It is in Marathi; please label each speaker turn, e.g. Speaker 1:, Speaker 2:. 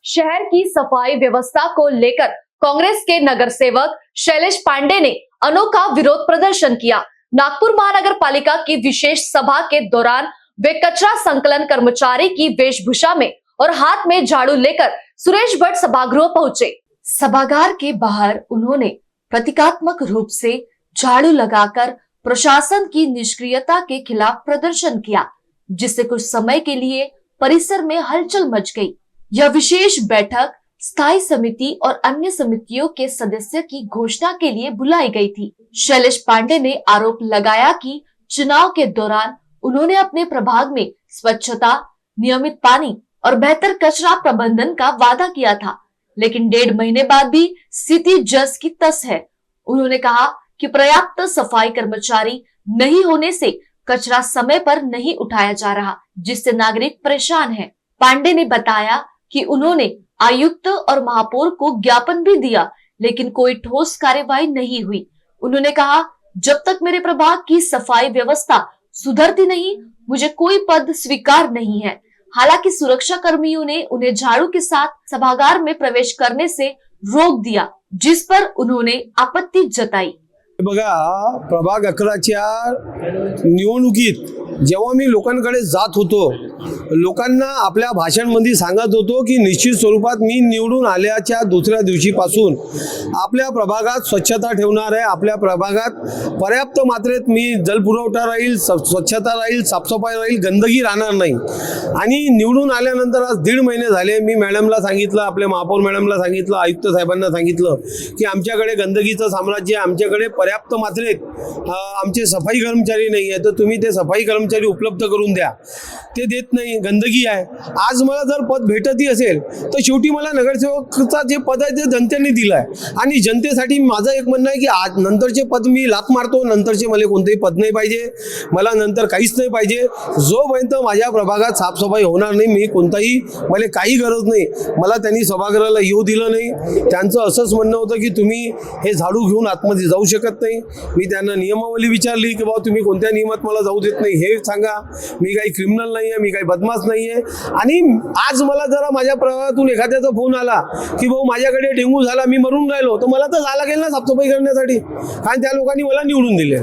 Speaker 1: शहर की सफाई व्यवस्था को लेकर कांग्रेस के नगर सेवक शैलेश पांडे ने अनोखा विरोध प्रदर्शन किया। नागपुर महानगर पालिका की विशेष सभा के दौरान वे कचरा संकलन कर्मचारी की वेशभूषा में और हाथ में झाड़ू लेकर सुरेश भट्ट सभागृह पहुंचे। सभागार के बाहर उन्होंने प्रतीकात्मक रूप से झाड़ू लगाकर प्रशासन की निष्क्रियता के खिलाफ प्रदर्शन किया, जिससे कुछ समय के लिए परिसर में हलचल मच गई। यह विशेष बैठक स्थायी समिति और अन्य समितियों के सदस्य की घोषणा के लिए बुलाई गई थी। शैलेश पांडे ने आरोप लगाया कि चुनाव के दौरान उन्होंने अपने प्रभाग में स्वच्छता, नियमित पानी और बेहतर कचरा प्रबंधन का वादा किया था, लेकिन 1.5 महीने बाद भी स्थिति जस की तस है। उन्होंने कहा कि पर्याप्त सफाई कर्मचारी नहीं होने से कचरा समय पर नहीं उठाया जा रहा, जिससे नागरिक परेशान हैं। पांडे ने बताया कि उन्होंने आयुक्त और महापौर को ज्ञापन भी दिया, लेकिन कोई ठोस कार्यवाही नहीं हुई। उन्होंने कहा, जब तक मेरे प्रभाग की सफाई व्यवस्था सुधरती नहीं, मुझे कोई पद स्वीकार नहीं है। हालांकि सुरक्षा कर्मियों ने उन्हें झाड़ू के साथ सभागार में प्रवेश करने से रोक दिया, जिस पर उन्होंने आपत्ति जताई।
Speaker 2: बघा, प्रभाग 11च्या निवडणुकीत जेव्हा मी लोकांकडे जात होतो, लोकांना आपल्या भाषणांमध्ये सांगत होतो की निश्चित स्वरूपात मी निवडून आल्याच्या दुसऱ्या दिवशीपासून आपल्या प्रभागात स्वच्छता ठेवणार आहे। आपल्या प्रभागात पर्याप्त मात्रेत मी जलपुरवठा राहील, स्वच्छता राहील, साफसफाई राहील, गंदगी राहणार नाही। आणि निवडून आल्यानंतर आज 1.5 महिने झाले, मी मॅडमला सांगितलं, आपल्या महापौर मॅडमला सांगितलं, आयुक्त साहेबांना सांगितलं की आमच्याकडे गंदगीचं साम्राज्य, आमच्याकडे पर्याप्त मात्रेत आमचे सफाई कर्मचारी नाही आहे, तर तुम्ही ते सफाई कर्मचारी उपलब्ध करून द्या। ते देत नाही, गंदगी आहे। आज मला जर पद भेटती असेल तर शेवटी मला नगरसेवकचा जे पद आहे ते जनतेने दिलं आहे, आणि जनतेसाठी माझं एक म्हणणं आहे की आज नंतरचे पद मी लात मारतो, नंतरचे मला कोणतेही पद नाही पाहिजे, मला नंतर काहीच नाही पाहिजे। जोपर्यंत माझ्या प्रभागात साफसफाई होणार नाही, मी कोणताही, मला काही गरज नाही। मला त्यांनी सभागृहाला येऊ दिलं नाही। त्यांचं असंच म्हणणं होतं की तुम्ही हे झाडू घेऊन आतमध्ये जाऊ शकत नाही। मी त्यांना नियमावली विचारली की बाबा तुम्ही कोणत्या नियमात मला जाऊ देत नाही हे सांगा। मी काही क्रिमिनल नाही आहे, मी काही बदमाश नाही आहे। आणि आज मला जरा माझ्या प्रभागातून एखाद्याचा फोन आला की भाऊ माझ्याकडे डेंग्यू झाला, मी मरून राहिलो, तर मला तर जायला गेलं ना साफसफाई करण्यासाठी, कारण त्या लोकांनी मला निवडून दिले।